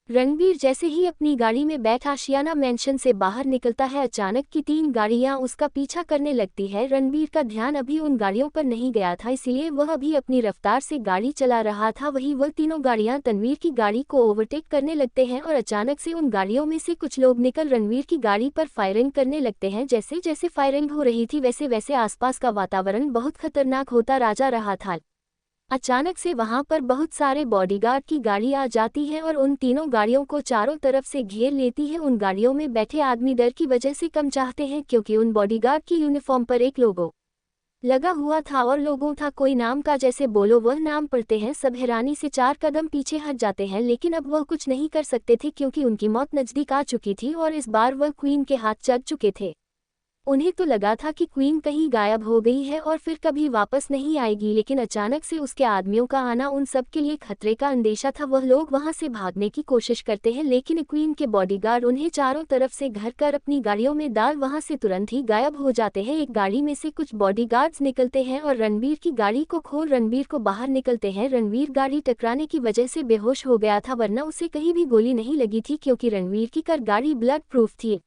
रणबीर जैसे ही अपनी गाड़ी में बैठ आशियाना मेंशन से बाहर निकलता है, अचानक की 3 गाड़ियां उसका पीछा करने लगती है। रणबीर का ध्यान अभी उन गाड़ियों पर नहीं गया था, इसलिए वह अभी अपनी रफ्तार से गाड़ी चला रहा था। वही वह तीनों गाड़ियां तनवीर की गाड़ी को ओवरटेक करने लगते हैं और अचानक से उन गाड़ियों में से कुछ लोग निकल रणबीर की गाड़ी पर फायरिंग करने लगते हैं। जैसे जैसे फायरिंग हो रही थी वैसे वैसे आसपास का वातावरण बहुत खतरनाक होता जा रहा था। अचानक से वहां पर बहुत सारे बॉडीगार्ड की गाड़ी आ जाती है और उन तीनों गाड़ियों को चारों तरफ से घेर लेती है। उन गाड़ियों में बैठे आदमी डर की वजह से कम चाहते हैं, क्योंकि उन बॉडीगार्ड की यूनिफॉर्म पर एक लोगो लगा हुआ था और लोगों था कोई नाम का, जैसे बोलो वह नाम पढ़ते हैं। सब हैरानी से 4 कदम पीछे हट जाते हैं, लेकिन अब वह कुछ नहीं कर सकते थे क्योंकि उनकी मौत नजदीक आ चुकी थी और इस बार वह क्वीन के हाथ चढ़ चुके थे। उन्हें तो लगा था कि क्वीन कहीं गायब हो गई है और फिर कभी वापस नहीं आएगी, लेकिन अचानक से उसके आदमियों का आना उन सब के लिए खतरे का अंदेशा था। वह लोग वहां से भागने की कोशिश करते हैं, लेकिन क्वीन के बॉडीगार्ड उन्हें चारों तरफ से घर कर अपनी गाड़ियों में डाल वहां से तुरंत ही गायब हो जाते हैं। एक गाड़ी में से कुछ बॉडीगार्ड्स निकलते हैं और रणबीर की गाड़ी को खोल रणबीर को बाहर निकलते हैं। रणबीर गाड़ी टकराने की वजह से बेहोश हो गया था, वरना उसे कहीं भी गोली नहीं लगी थी क्योंकि रणबीर की कार गाड़ी ब्लड प्रूफ थी।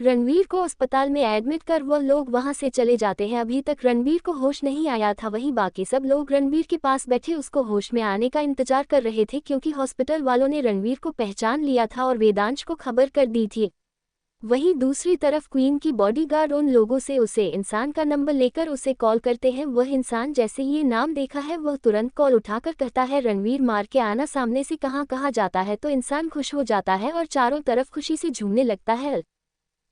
रणवीर को अस्पताल में एडमिट कर वह लोग वहां से चले जाते हैं। अभी तक रणवीर को होश नहीं आया था, वहीं बाकी सब लोग रणवीर के पास बैठे उसको होश में आने का इंतजार कर रहे थे क्योंकि हॉस्पिटल वालों ने रणवीर को पहचान लिया था और वेदांश को खबर कर दी थी। वहीं दूसरी तरफ क्वीन की बॉडीगार्ड उन लोगों से उसे इंसान का नंबर लेकर उसे कॉल करते हैं। वह इंसान जैसे ये नाम देखा है वह तुरंत कॉल उठाकर कहता है रणवीर मार के आना सामने से कहा जाता है तो इंसान खुश हो जाता है और चारों तरफ खुशी से झूमने लगता है।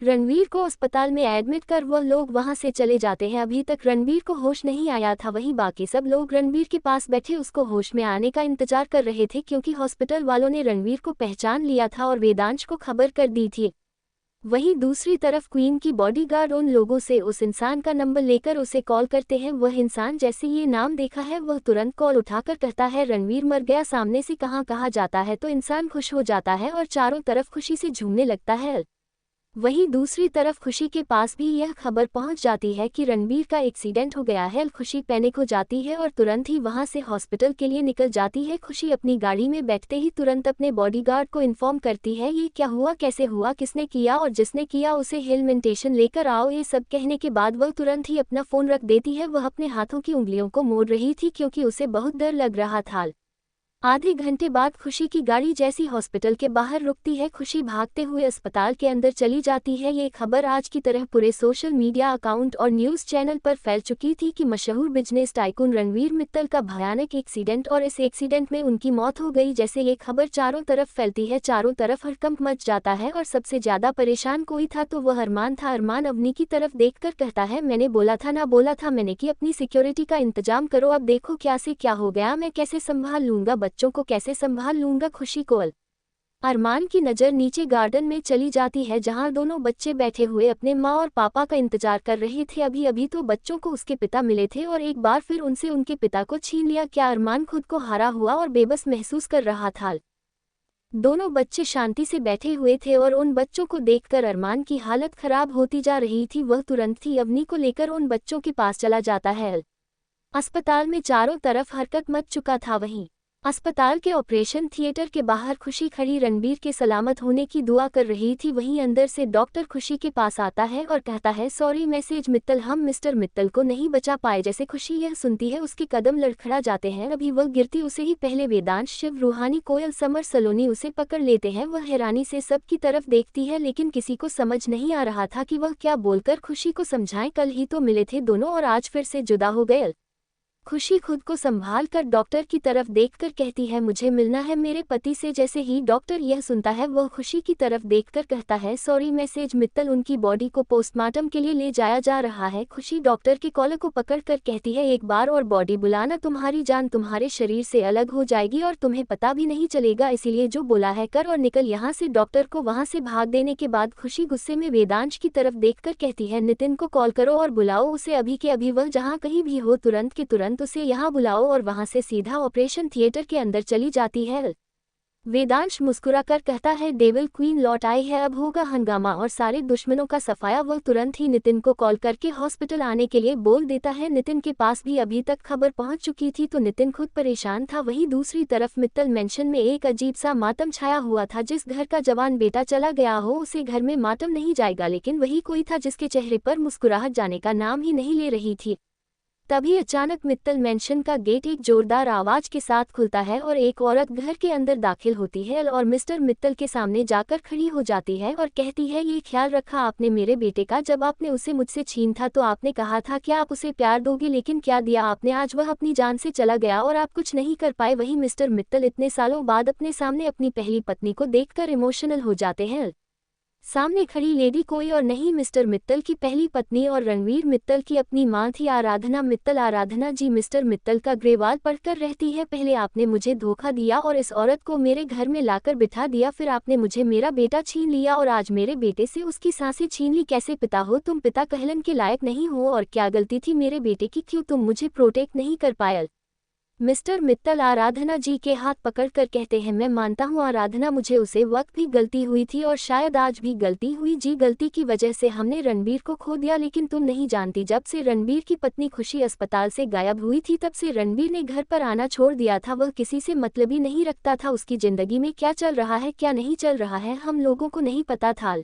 रणवीर को अस्पताल में एडमिट कर वह लोग वहां से चले जाते हैं। अभी तक रणवीर को होश नहीं आया था, वहीं बाकी सब लोग रणवीर के पास बैठे उसको होश में आने का इंतजार कर रहे थे क्योंकि हॉस्पिटल वालों ने रणवीर को पहचान लिया था और वेदांश को खबर कर दी थी। वहीं दूसरी तरफ क्वीन की बॉडीगार्ड उन लोगों से उस इंसान का नंबर लेकर उसे कॉल करते हैं। वह इंसान जैसे ये नाम देखा है वह तुरंत कॉल उठाकर कहता है रणवीर मर गया सामने से कहा जाता है तो इंसान खुश हो जाता है और चारों तरफ खुशी से झूमने लगता है। वहीं दूसरी तरफ खुशी के पास भी यह खबर पहुंच जाती है कि रणबीर का एक्सीडेंट हो गया है। खुशी पैनिक हो जाती है और तुरंत ही वहां से हॉस्पिटल के लिए निकल जाती है। खुशी अपनी गाड़ी में बैठते ही तुरंत अपने बॉडीगार्ड को इन्फॉर्म करती है ये क्या हुआ, कैसे हुआ, किसने किया और जिसने किया उसे हेलमेंटेशन लेकर आओ। ये सब कहने के बाद वह तुरंत ही अपना फोन रख देती है। वह अपने हाथों की उंगलियों को मोड़ रही थी क्योंकि उसे बहुत डर लग रहा था। आधे घंटे बाद खुशी की गाड़ी जैसी हॉस्पिटल के बाहर रुकती है, खुशी भागते हुए अस्पताल के अंदर चली जाती है। ये खबर आज की तरह पूरे सोशल मीडिया अकाउंट और न्यूज़ चैनल पर फैल चुकी थी कि मशहूर बिजनेस टाइकून रणवीर मित्तल का भयानक एक्सीडेंट और इस एक्सीडेंट में उनकी मौत हो गई। जैसे ये खबर चारों तरफ फैलती है, चारों तरफ हड़कंप मच जाता है और सबसे ज्यादा परेशान कोई था तो वह अरमान था। अरमान अवनी की तरफ देखकर कहता है मैंने बोला था ना, बोला था मैंने कि अपनी सिक्योरिटी का इंतजाम करो, अब देखो क्या से क्या हो गया, मैं कैसे संभाल लूंगा, बच्चों को कैसे संभाल लूंगा। खुशी को अरमान की नज़र नीचे गार्डन में चली जाती है जहां दोनों बच्चे बैठे हुए अपने माँ और पापा का इंतजार कर रहे थे। अभी अभी तो बच्चों को उसके पिता मिले थे और एक बार फिर उनसे उनके पिता को छीन लिया। क्या अरमान खुद को हारा हुआ और बेबस महसूस कर रहा था। दोनों बच्चे शांति से बैठे हुए थे और उन बच्चों को देखकर अरमान की हालत खराब होती जा रही थी। वह तुरंत ही अवनी को लेकर उन बच्चों के पास चला जाता है। अस्पताल में चारों तरफ हरकत मच चुका था। वहीं अस्पताल के ऑपरेशन थिएटर के बाहर खुशी खड़ी रणबीर के सलामत होने की दुआ कर रही थी। वहीं अंदर से डॉक्टर खुशी के पास आता है और कहता है सॉरी मैसेज मित्तल, हम मिस्टर मित्तल को नहीं बचा पाए। जैसे खुशी यह सुनती है उसके कदम लड़खड़ा जाते हैं। अभी वह गिरती उसे ही पहले वेदांश, शिव, रूहानी, कोयल, समर, सलोनी उसे पकड़ लेते हैं। वह हैरानी से सबकी तरफ देखती है लेकिन किसी को समझ नहीं आ रहा था कि वह क्या बोलकर खुशी को समझाएं। कल ही तो मिले थे दोनों और आज फिर से जुदा हो गए। खुशी खुद को संभाल कर डॉक्टर की तरफ देखकर कहती है मुझे मिलना है मेरे पति से। जैसे ही डॉक्टर यह सुनता है वह खुशी की तरफ देखकर कहता है सॉरी मैसेज मित्तल, उनकी बॉडी को पोस्टमार्टम के लिए ले जाया जा रहा है। खुशी डॉक्टर के कॉलर को पकड़कर कहती है एक बार और बॉडी बुलाना, तुम्हारी जान तुम्हारे शरीर से अलग हो जाएगी और तुम्हें पता भी नहीं चलेगा, इसीलिए जो बोला है कर और निकल यहाँ से। डॉक्टर को वहाँ से भाग देने के बाद खुशी गुस्से में वेदांश की तरफ देखकर कहती है नितिन को कॉल करो और बुलाओ उसे अभी के अभी, वह जहाँ कहीं भी हो तुरंत के तुरंत उसे यहाँ बुलाओ और वहां से सीधा ऑपरेशन थिएटर के अंदर चली जाती है। वेदांश मुस्कुराकर कहता है डेविल क्वीन लौट आई है, अब होगा हंगामा और सारे दुश्मनों का सफाया। वह तुरंत ही नितिन को कॉल करके हॉस्पिटल आने के लिए बोल देता है। नितिन के पास भी अभी तक खबर पहुंच चुकी थी तो नितिन खुद परेशान था। वहीं दूसरी तरफ मित्तल मेंशन में एक अजीब सा मातम छाया हुआ था। जिस घर का जवान बेटा चला गया हो उसे घर में मातम नहीं जाएगा, लेकिन वही कोई था जिसके चेहरे पर मुस्कुराहट जाने का नाम ही नहीं ले रही थी। तभी अचानक मित्तल मेंशन का गेट एक जोरदार आवाज के साथ खुलता है और एक औरत घर के अंदर दाखिल होती है और मिस्टर मित्तल के सामने जाकर खड़ी हो जाती है और कहती है ये ख्याल रखा आपने मेरे बेटे का, जब आपने उसे मुझसे छीन था तो आपने कहा था कि आप उसे प्यार दोगे, लेकिन क्या दिया आपने, आज वह अपनी जान से चला गया और आप कुछ नहीं कर पाए। वहीं मिस्टर मित्तल इतने सालों बाद अपने सामने अपनी पहली पत्नी को देखकर इमोशनल हो जाते हैं। सामने खड़ी लेडी कोई और नहीं मिस्टर मित्तल की पहली पत्नी और रणवीर मित्तल की अपनी मां थी आराधना मित्तल। आराधना जी मिस्टर मित्तल का ग्रेवाल पढ़कर रहती है। पहले आपने मुझे धोखा दिया और इस औरत को मेरे घर में लाकर बिठा दिया, फिर आपने मुझे मेरा बेटा छीन लिया और आज मेरे बेटे से उसकी सांसें छीन ली। कैसे पिता हो तुम? पिता कहलन के लायक नहीं हो। और क्या गलती थी मेरे बेटे की? क्यों तुम मुझे प्रोटेक्ट नहीं कर पाए? मिस्टर मित्तल आराधना जी के हाथ पकड़कर कहते हैं, मैं मानता हूँ आराधना, मुझे उसे वक्त भी गलती हुई थी और शायद आज भी गलती हुई जी। गलती की वजह से हमने रणबीर को खो दिया, लेकिन तुम नहीं जानती, जब से रणबीर की पत्नी खुशी अस्पताल से गायब हुई थी तब से रणबीर ने घर पर आना छोड़ दिया था। वह किसी से मतलब ही नहीं रखता था। उसकी जिंदगी में क्या चल रहा है क्या नहीं चल रहा है हम लोगों को नहीं पता था।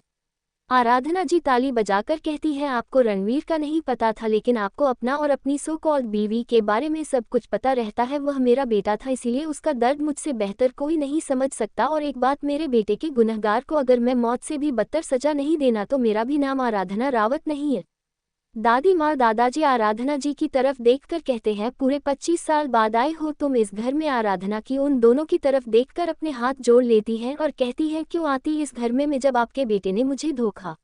आराधना जी ताली बजाकर कहती है, आपको रणवीर का नहीं पता था, लेकिन आपको अपना और अपनी सो कॉल्ड बीवी के बारे में सब कुछ पता रहता है। वह मेरा बेटा था, इसीलिए उसका दर्द मुझसे बेहतर कोई नहीं समझ सकता। और एक बात, मेरे बेटे के गुनहगार को अगर मैं मौत से भी बदतर सजा नहीं देना तो मेरा भी नाम आराधना रावत नहीं है। दादी माँ दादाजी आराधना जी की तरफ देखकर कहते हैं, पूरे 25 साल बाद आए हो तुम इस घर में? आराधना की उन दोनों की तरफ देखकर अपने हाथ जोड़ लेती है और कहती है, क्यों आती इस घर में जब आपके बेटे ने मुझे धोखा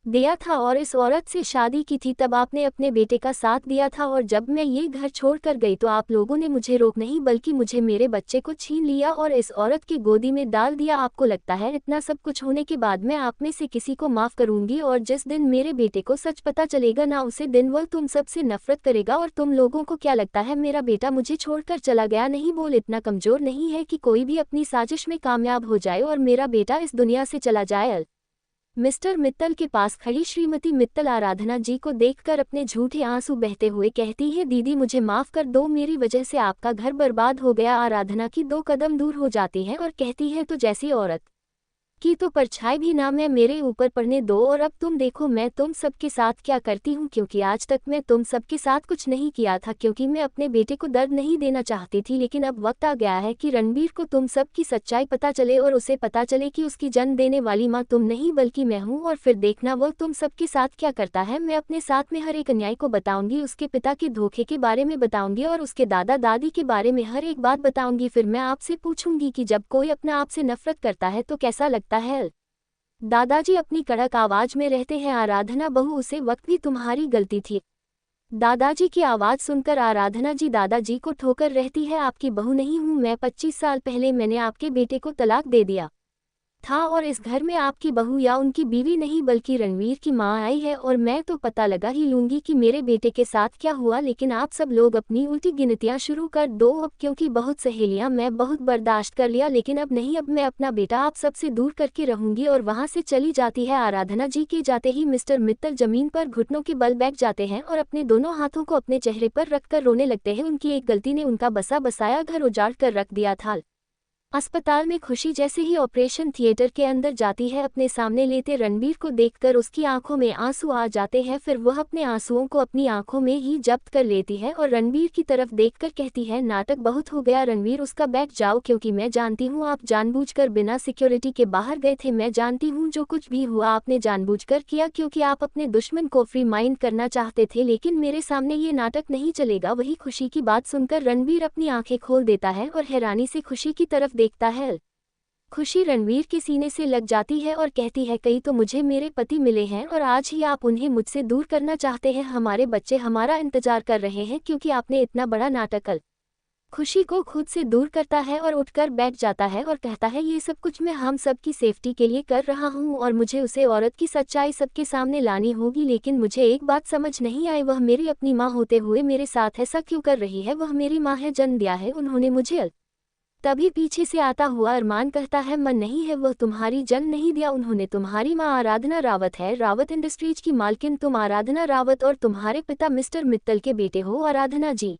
दिया था और इस औरत से शादी की थी तब आपने अपने बेटे का साथ दिया था, और जब मैं ये घर छोड़कर गई तो आप लोगों ने मुझे रोक नहीं बल्कि मुझे मेरे बच्चे को छीन लिया और इस औरत की गोदी में डाल दिया। आपको लगता है इतना सब कुछ होने के बाद मैं आप में से किसी को माफ करूंगी? और जिस दिन मेरे बेटे को सच पता चलेगा ना, उसे दिन वह तुम सबसे नफरत करेगा। और तुम लोगों को क्या लगता है मेरा बेटा मुझे छोड़कर चला गया? नहीं, बोल इतना कमजोर नहीं है कि कोई भी अपनी साजिश में कामयाब हो जाए और मेरा बेटा इस दुनिया से चला जाए। मिस्टर मित्तल के पास खड़ी श्रीमती मित्तल आराधना जी को देखकर अपने झूठे आंसू बहते हुए कहती है, दीदी मुझे माफ कर दो, मेरी वजह से आपका घर बर्बाद हो गया। आराधना की 2 कदम दूर हो जाती है और कहती है, तो जैसी औरत की तो परछाई भी ना मैं मेरे ऊपर पड़ने दो। और अब तुम देखो मैं तुम सबके साथ क्या करती हूँ, क्योंकि आज तक मैं तुम सबके साथ कुछ नहीं किया था, क्योंकि मैं अपने बेटे को दर्द नहीं देना चाहती थी। लेकिन अब वक्त आ गया है कि रणबीर को तुम सब की सच्चाई पता चले और उसे पता चले कि उसकी जन्म देने वाली माँ तुम नहीं बल्कि मैं हूँ। और फिर देखना वो तुम सबके साथ क्या करता है। मैं अपने साथ में हर एक अन्याय को बताऊंगी, उसके पिता के धोखे के बारे में बताऊंगी और उसके दादा दादी के बारे में हर एक बात बताऊंगी। फिर मैं आपसे पूछूंगी कि जब कोई अपना आप से नफरत करता है तो कैसा लगता है। दादाजी अपनी कड़क आवाज में रहते हैं, आराधना बहू उसे वक्त भी तुम्हारी गलती थी। दादाजी की आवाज सुनकर आराधना जी दादाजी को ठोकर रहती है, आपकी बहू नहीं हूं मैं। 25 साल पहले मैंने आपके बेटे को तलाक दे दिया था और इस घर में आपकी बहू या उनकी बीवी नहीं बल्कि रणवीर की मां आई है। और मैं तो पता लगा ही लूंगी कि मेरे बेटे के साथ क्या हुआ। लेकिन आप सब लोग अपनी उल्टी गिनतियां शुरू कर दो अब, क्योंकि बहुत सहेलियां मैं बहुत बर्दाश्त कर लिया, लेकिन अब नहीं, अब मैं अपना बेटा आप सबसे दूर करके रहूंगी। और वहां से चली जाती है। आराधना जी के जाते ही मिस्टर मित्तल जमीन पर घुटनों के बल बैठ जाते हैं और अपने दोनों हाथों को अपने चेहरे पर रखकर रोने लगते हैं। उनकी एक गलती ने उनका बसा बसाया घर उजाड़ कर रख दिया था। अस्पताल में खुशी जैसे ही ऑपरेशन थिएटर के अंदर जाती है, अपने सामने लेते रणबीर को देखकर उसकी आंखों में आंसू आ जाते हैं। फिर वह अपने आंसुओं को अपनी आंखों में ही जब्त कर लेती है और रणबीर की तरफ देखकर कहती है, नाटक बहुत हो गया रणबीर, उसका बैठ जाओ, क्योंकि मैं जानती हूँ आप जानबूझकर बिना सिक्योरिटी के बाहर गए थे। मैं जानती हूँ जो कुछ भी हुआ आपने जानबूझकर किया, क्योंकि आप अपने दुश्मन को फ्री माइंड करना चाहते थे। लेकिन मेरे सामने ये नाटक नहीं चलेगा। वही खुशी की बात सुनकर रणबीर अपनी आंखें खोल देता है और हैरानी से खुशी की तरफ देखता है। खुशी रणवीर के सीने से लग जाती है और कहती है, कई तो मुझे मेरे पति मिले हैं और आज ही आप उन्हें मुझसे दूर करना चाहते हैं। हमारे बच्चे हमारा इंतजार कर रहे हैं, क्योंकि आपने इतना बड़ा नाटक कर। खुशी को खुद से दूर करता है और उठकर बैठ जाता है और कहता है, ये सब कुछ मैं हम सब की सेफ्टी के लिए कर रहा हूँ और मुझे उसे औरत की सच्चाई सबके सामने लानी होगी। लेकिन मुझे एक बात समझ नहीं आई, वह मेरी अपनी माँ होते हुए मेरे साथ ऐसा क्यों कर रही है। वह मेरी माँ है, जन्म दिया है उन्होंने मुझे। तभी पीछे से आता हुआ अरमान कहता है, मन नहीं है, वह तुम्हारी जन्म नहीं दिया उन्होंने, तुम्हारी माँ आराधना रावत है, रावत इंडस्ट्रीज की मालकिन तुम आराधना रावत, और तुम्हारे पिता मिस्टर मित्तल के बेटे हो आराधना जी।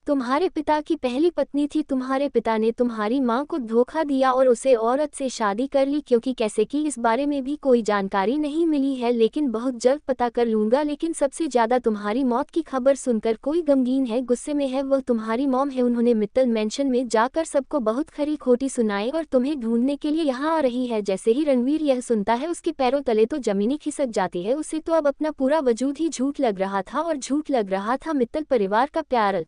तुम्हारे पिता की पहली पत्नी थी। तुम्हारे पिता ने तुम्हारी मां को धोखा दिया और उसे औरत से शादी कर ली, क्योंकि कैसे की इस बारे में भी कोई जानकारी नहीं मिली है, लेकिन बहुत जल्द पता कर लूंगा। लेकिन सबसे ज्यादा तुम्हारी मौत की खबर सुनकर कोई गमगीन है, गुस्से में है, वह तुम्हारी मॉम है। उन्होंने मित्तल मेंशन में जाकर सबको बहुत खरी खोटी सुनाई और तुम्हें ढूंढने के लिए यहाँ आ रही है। जैसे ही रणवीर यह सुनता है उसके पैरों तले तो जमीनी खिसक जाती है। उसे तो अब अपना पूरा वजूद ही झूठ लग रहा था और झूठ लग रहा था मित्तल परिवार का प्यार।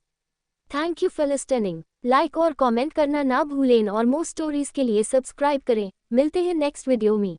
Thank you for listening. Like और कमेंट करना ना भूलें और मोर स्टोरीज के लिए सब्सक्राइब करें। मिलते हैं नेक्स्ट वीडियो में।